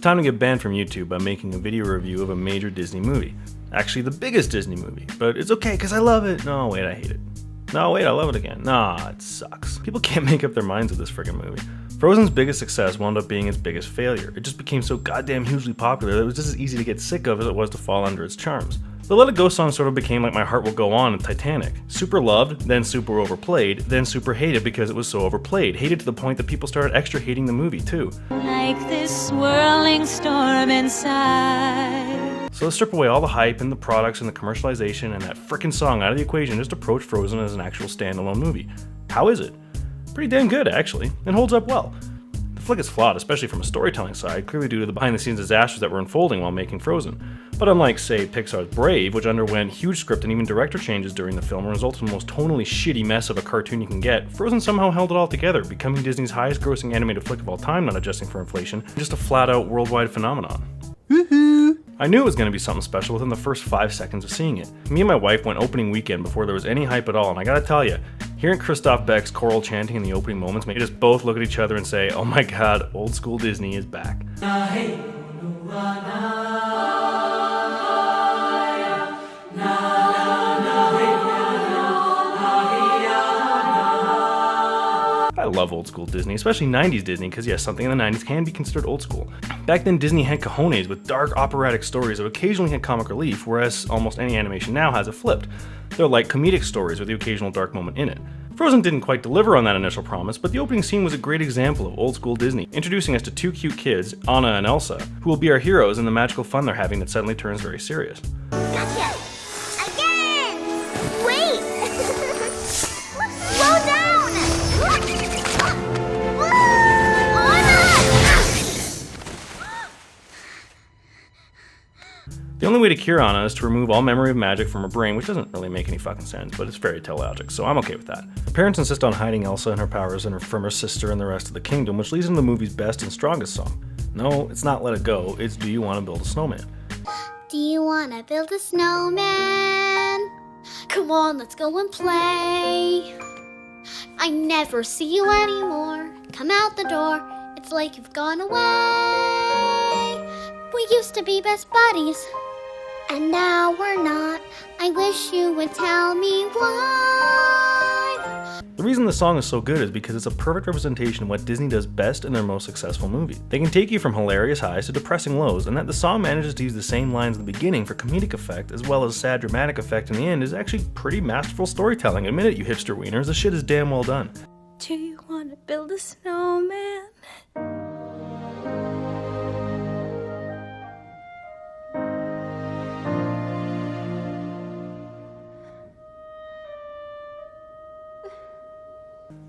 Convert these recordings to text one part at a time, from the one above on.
time to get banned from YouTube by making a video review of a major Disney movie. Actually, the biggest Disney movie, but it's okay because I love it. No, wait, I hate it. No, wait, I love it again. Nah, it sucks. People can't make up their minds with this friggin' movie. Frozen's biggest success wound up being its biggest failure. It just became so goddamn hugely popular that it was just as easy to get sick of as it was to fall under its charms. The Let It Go song sort of became like My Heart Will Go On in Titanic. Super loved, then super overplayed, then super hated because it was so overplayed. Hated to the point that people started extra hating the movie too. Like this swirling storm inside. So let's strip away all the hype and the products and the commercialization and that frickin' song out of the equation, just approach Frozen as an actual standalone movie. How is it? Pretty damn good, actually. It holds up well. The flick is flawed, especially from a storytelling side, clearly due to the behind-the-scenes disasters that were unfolding while making Frozen. But unlike, say, Pixar's Brave, which underwent huge script and even director changes during the film and resulted in the most tonally shitty mess of a cartoon you can get, Frozen somehow held it all together, becoming Disney's highest-grossing animated flick of all time, not adjusting for inflation, just a flat-out worldwide phenomenon. Woohoo! I knew it was going to be something special within the first 5 seconds of seeing it. Me and my wife went opening weekend before there was any hype at all, and I gotta tell you, hearing Christoph Beck's choral chanting in the opening moments made us both look at each other and say, oh my god, old school Disney is back. I love old school Disney, especially 90s Disney, because yes, something in the 90s can be considered old school. Back then, Disney had cojones with dark operatic stories that occasionally had comic relief, whereas almost any animation now has it flipped. They're like comedic stories with the occasional dark moment in it. Frozen didn't quite deliver on that initial promise, but the opening scene was a great example of old school Disney, introducing us to two cute kids, Anna and Elsa, who will be our heroes in the magical fun they're having that suddenly turns very serious. Gotcha! Again! Wait! Slow down! The only way to cure Anna is to remove all memory of magic from her brain, which doesn't really make any fucking sense, but it's fairy tale logic, so I'm okay with that. Her parents insist on hiding Elsa and her powers from her sister and the rest of the kingdom, which leads into the movie's best and strongest song. No, it's not Let It Go, it's Do You Want to Build a Snowman? Do you wanna build a snowman? Come on, let's go and play. I never see you anymore. Come out the door, it's like you've gone away. We used to be best buddies, and now we're not. I wish you would tell me why. The reason the song is so good is because it's a perfect representation of what Disney does best in their most successful movie. They can take you from hilarious highs to depressing lows, and that the song manages to use the same lines in the beginning for comedic effect as well as sad dramatic effect in the end is actually pretty masterful storytelling. Admit it, you hipster wieners, the shit is damn well done. Do you want to build a snowman?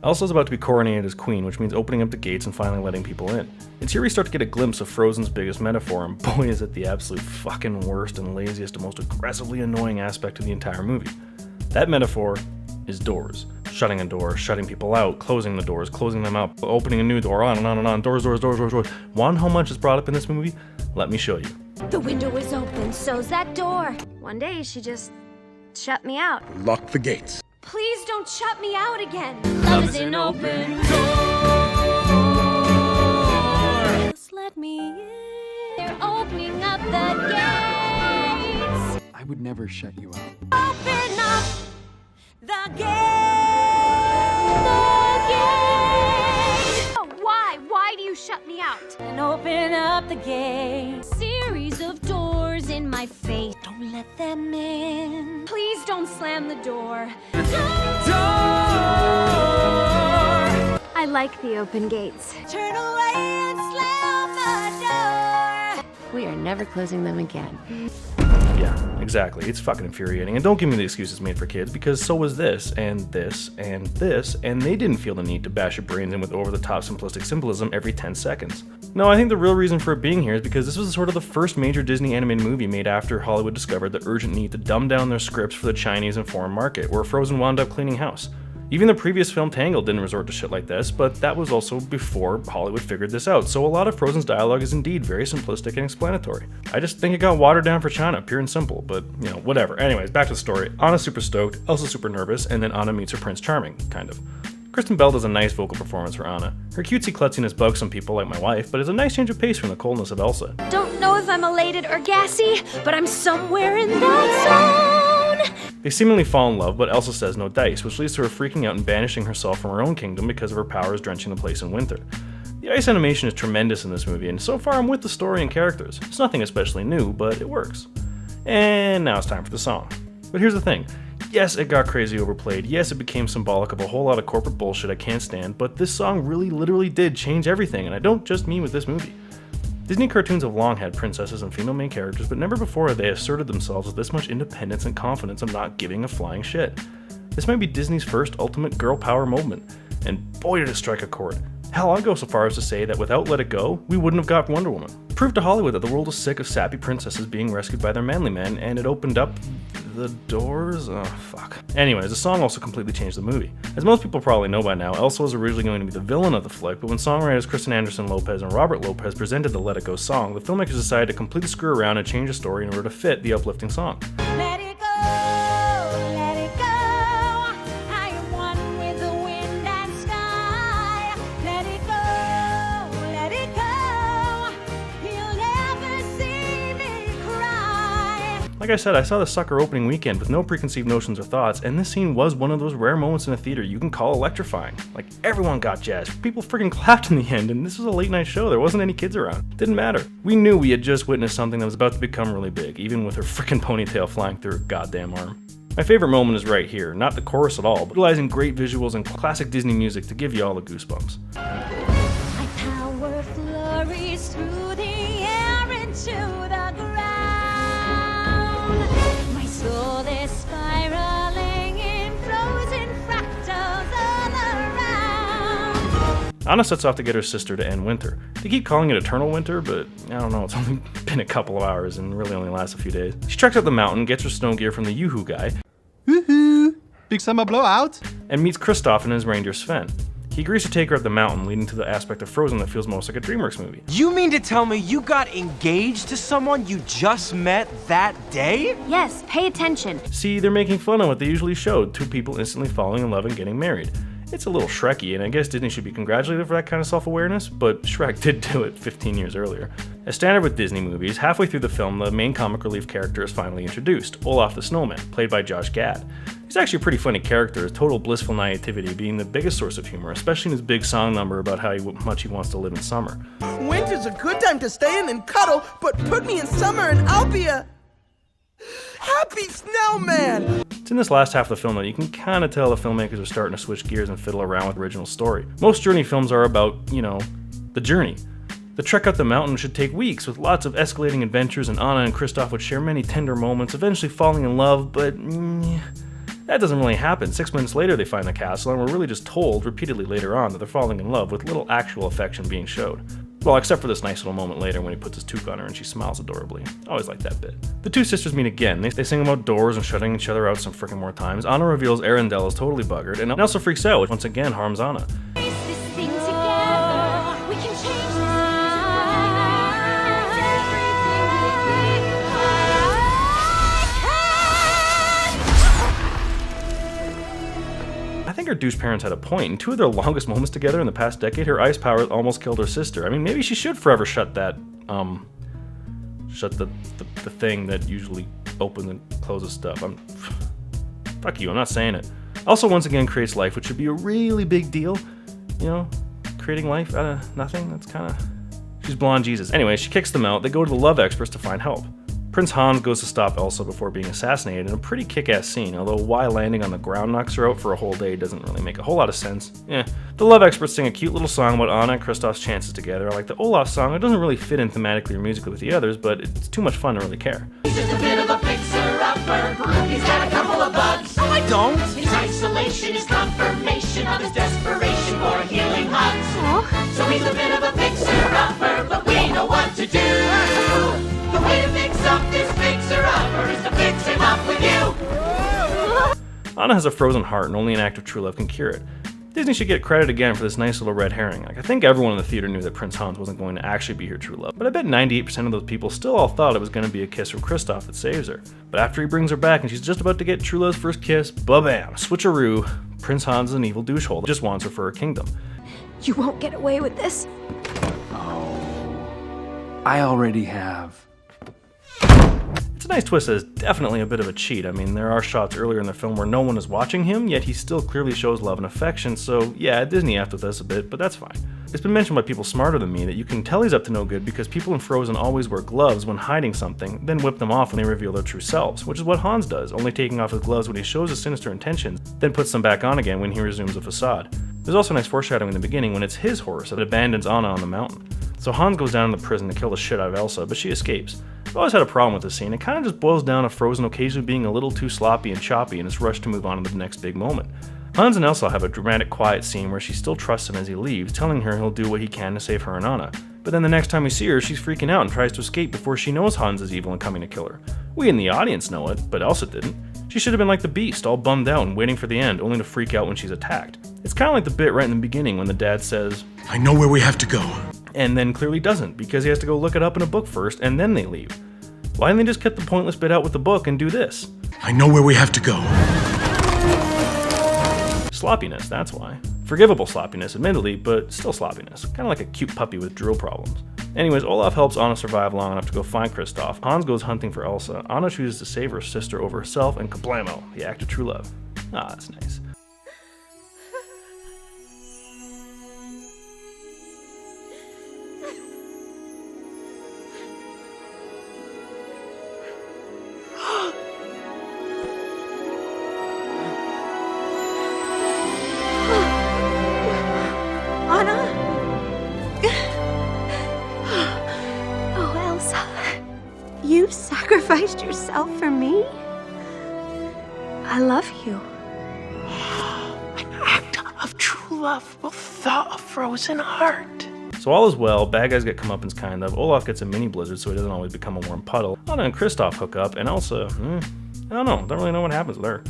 Elsa's about to be coronated as queen, which means opening up the gates and finally letting people in. It's here we start to get a glimpse of Frozen's biggest metaphor, and boy is it the absolute fucking worst and laziest and most aggressively annoying aspect of the entire movie. That metaphor is doors. Shutting a door, shutting people out, closing the doors, closing them up, opening a new door, on and on and on, doors, doors, doors, doors, doors. Want how much is brought up in this movie? Let me show you. The window is open, so's that door. One day she just shut me out. Lock the gates. Please don't shut me out again. Love is an open door. Just let me in. They're opening up the gates. I would never shut you out. Open up the gates. Oh, why? Why do you shut me out? And open up the gate. Series of doors in my face. Don't let them in. Please don't slam the door. I like the open gates. Turn away and slam the door. We are never closing them again. Yeah, exactly. It's fucking infuriating. And don't give me the excuses made for kids, because so was this, and this, and this, and they didn't feel the need to bash your brains in with over-the-top simplistic symbolism every 10 seconds. No, I think the real reason for it being here is because this was sort of the first major Disney animated movie made after Hollywood discovered the urgent need to dumb down their scripts for the Chinese and foreign market, where Frozen wound up cleaning house. Even the previous film Tangled didn't resort to shit like this, but that was also before Hollywood figured this out, so a lot of Frozen's dialogue is indeed very simplistic and explanatory. I just think it got watered down for China, pure and simple, but, you know, whatever. Anyways, back to the story. Anna's super stoked, Elsa's super nervous, and then Anna meets her Prince Charming, kind of. Kristen Bell does a nice vocal performance for Anna. Her cutesy klutziness bugs some people like my wife, but it's a nice change of pace from the coldness of Elsa. Don't know if I'm elated or gassy, but I'm somewhere in that zone. They seemingly fall in love, but Elsa says no dice, which leads to her freaking out and banishing herself from her own kingdom because of her powers drenching the place in winter. The ice animation is tremendous in this movie, and so far I'm with the story and characters. It's nothing especially new, but it works. And now it's time for the song. But here's the thing. Yes, it got crazy overplayed. Yes, it became symbolic of a whole lot of corporate bullshit I can't stand, but this song really literally did change everything, and I don't just mean with this movie. Disney cartoons have long had princesses and female main characters, but never before have they asserted themselves with this much independence and confidence of not giving a flying shit. This might be Disney's first ultimate girl power moment, and boy did it strike a chord. Hell, I'll go so far as to say that without Let It Go, we wouldn't have got Wonder Woman. It proved to Hollywood that the world was sick of sappy princesses being rescued by their manly men, and it opened up the doors? Oh, fuck. Anyways, the song also completely changed the movie. As most people probably know by now, Elsa was originally going to be the villain of the flick, but when songwriters Kristen Anderson Lopez and Robert Lopez presented the Let It Go song, the filmmakers decided to completely screw around and change the story in order to fit the uplifting song. Let it go, let it go. I am one with the wind and sky. Let it go. You'll never see me cry. Like I said, I saw the sucker opening weekend with no preconceived notions or thoughts, and this scene was one of those rare moments in a theater you can call electrifying. Like, everyone got jazzed, people freaking clapped in the end, and this was a late night show, there wasn't any kids around. Didn't matter. We knew we had just witnessed something that was about to become really big, even with her freaking ponytail flying through her goddamn arm. My favorite moment is right here, not the chorus at all, but utilizing great visuals and classic Disney music to give you all the goosebumps. My power flurries through the air into the ground. My soul is spiraling in frozen fractals all around. Anna sets off to get her sister to end winter. They keep calling it eternal winter, but I don't know, it's only been a couple of hours and really only lasts a few days. She treks up the mountain, gets her snow gear from the Yoo-Hoo guy, Woohoo! Big summer blowout. and meets Kristoff and his reindeer Sven. He agrees to take her up the mountain, leading to the aspect of Frozen that feels most like a DreamWorks movie. You mean to tell me you got engaged to someone you just met that day? Yes, pay attention. See, they're making fun of what they usually showed, two people instantly falling in love and getting married. It's a little Shrekky, and I guess Disney should be congratulated for that kind of self-awareness, but Shrek did do it 15 years earlier. As standard with Disney movies, halfway through the film, the main comic relief character is finally introduced, Olaf the Snowman, played by Josh Gad. He's actually a pretty funny character, his total blissful naivety being the biggest source of humor, especially in his big song number about how much he wants to live in summer. Winter's a good time to stay in and cuddle, but put me in summer and I'll be a happy snowman. It's in this last half of the film that you can kind of tell the filmmakers are starting to switch gears and fiddle around with the original story. Most journey films are about, the journey. The trek up the mountain should take weeks, with lots of escalating adventures, and Anna and Kristoff would share many tender moments, eventually falling in love, but that doesn't really happen. 6 minutes later they find the castle, and we're really just told repeatedly later on that they're falling in love, with little actual affection being showed. Well, except for this nice little moment later when he puts his toque on her and she smiles adorably. Always like that bit. The two sisters meet again. They sing about doors and shutting each other out some frickin' more times. Anna reveals Arendelle is totally buggered, and Elsa freaks out, which once again harms Anna. Piece this thing together. We can change this I think her douche parents had a point. In two of their longest moments together in the past decade, her ice powers almost killed her sister. I mean, maybe she should forever shut that, shut the thing that usually opens and closes stuff. Fuck you, I'm not saying it. Also, once again, creates life, which should be a really big deal. Creating life out of nothing, that's kinda... She's blonde Jesus. Anyway, she kicks them out. They go to the love experts to find help. Prince Hans goes to stop Elsa before being assassinated in a pretty kick-ass scene, although why landing on the ground knocks her out for a whole day doesn't really make a whole lot of sense. The love experts sing a cute little song about Anna and Kristoff's chances together. I like the Olaf song. It doesn't really fit in thematically or musically with the others, but it's too much fun to really care. He's just a bit of a fixer-upper. He's got a couple of bugs. No, I don't. His isolation is confirmation of his desperation for healing hugs. So he's a bit of a fixer-upper, but we know what to do. The way to fix up this fixer-upper is to fix him up with you. Anna has a frozen heart, and only an act of true love can cure it. Disney should get credit again for this nice little red herring. I think everyone in the theater knew that Prince Hans wasn't going to actually be her true love, but I bet 98% of those people still all thought it was going to be a kiss from Kristoff that saves her. But after he brings her back and she's just about to get true love's first kiss, ba-bam, switcheroo, Prince Hans is an evil douchehole that just wants her for her kingdom. You won't get away with this. I already have. It's a nice twist that is definitely a bit of a cheat. I mean, there are shots earlier in the film where no one is watching him, yet he still clearly shows love and affection, so yeah, Disney effed with us a bit, but that's fine. It's been mentioned by people smarter than me that you can tell he's up to no good because people in Frozen always wear gloves when hiding something, then whip them off when they reveal their true selves, which is what Hans does, only taking off his gloves when he shows his sinister intentions, then puts them back on again when he resumes a facade. There's also nice foreshadowing in the beginning when it's his horse that abandons Anna on the mountain. So Hans goes down to the prison to kill the shit out of Elsa, but she escapes. I've always had a problem with this scene. It kind of just boils down to Frozen occasionally being a little too sloppy and choppy and is rushed to move on to the next big moment. Hans and Elsa have a dramatic quiet scene where she still trusts him as he leaves, telling her he'll do what he can to save her and Anna. But then the next time we see her, she's freaking out and tries to escape before she knows Hans is evil and coming to kill her. We in the audience know it, but Elsa didn't. She should have been like the Beast, all bummed out and waiting for the end, only to freak out when she's attacked. It's kind of like the bit right in the beginning when the dad says, I know where we have to go. And then clearly doesn't, because he has to go look it up in a book first, and then they leave. Why didn't they just cut the pointless bit out with the book and do this? I know where we have to go. Sloppiness, that's why. Forgivable sloppiness, admittedly, but still sloppiness. Kind of like a cute puppy with drool problems. Anyways, Olaf helps Anna survive long enough to go find Kristoff. Hans goes hunting for Elsa. Anna chooses to save her sister over herself, and kablamo, the act of true love. Ah, that's nice. Oh, Elsa. You sacrificed yourself for me? I love you. An act of true love will thaw a frozen heart. So all is well, bad guys get comeuppance kind of, Olaf gets a mini blizzard so he doesn't always become a warm puddle, Anna and Kristoff hook up, and Elsa, I don't really know what happens with her.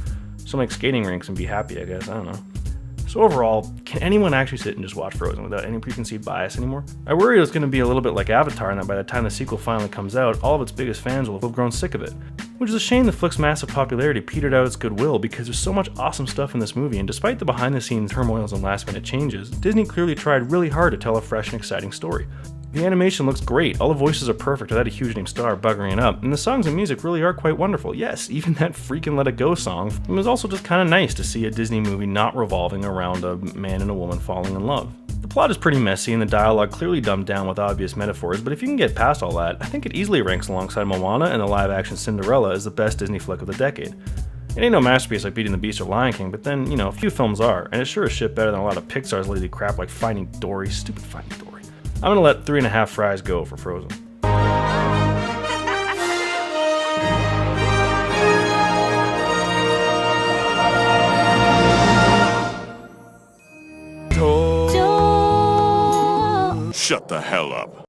She'll make skating rinks and be happy, I guess, I don't know. So overall, can anyone actually sit and just watch Frozen without any preconceived bias anymore? I worry it's going to be a little bit like Avatar and that by the time the sequel finally comes out, all of its biggest fans will have grown sick of it. Which is a shame the flick's massive popularity petered out its goodwill because there's so much awesome stuff in this movie, and despite the behind-the-scenes turmoils and last-minute changes, Disney clearly tried really hard to tell a fresh and exciting story. The animation looks great, all the voices are perfect without a huge name star buggering it up, and the songs and music really are quite wonderful. Yes, even that freaking Let It Go song. It was also just kind of nice to see a Disney movie not revolving around a man and a woman falling in love. The plot is pretty messy and the dialogue clearly dumbed down with obvious metaphors, but if you can get past all that, I think it easily ranks alongside Moana and the live-action Cinderella as the best Disney flick of the decade. It ain't no masterpiece like Beauty and the Beast or Lion King, but then, a few films are, and it's sure as shit better than a lot of Pixar's lazy crap like Finding Dory, stupid Finding Dory. I'm gonna let 3.5 fries go for Frozen. Door. Shut the hell up.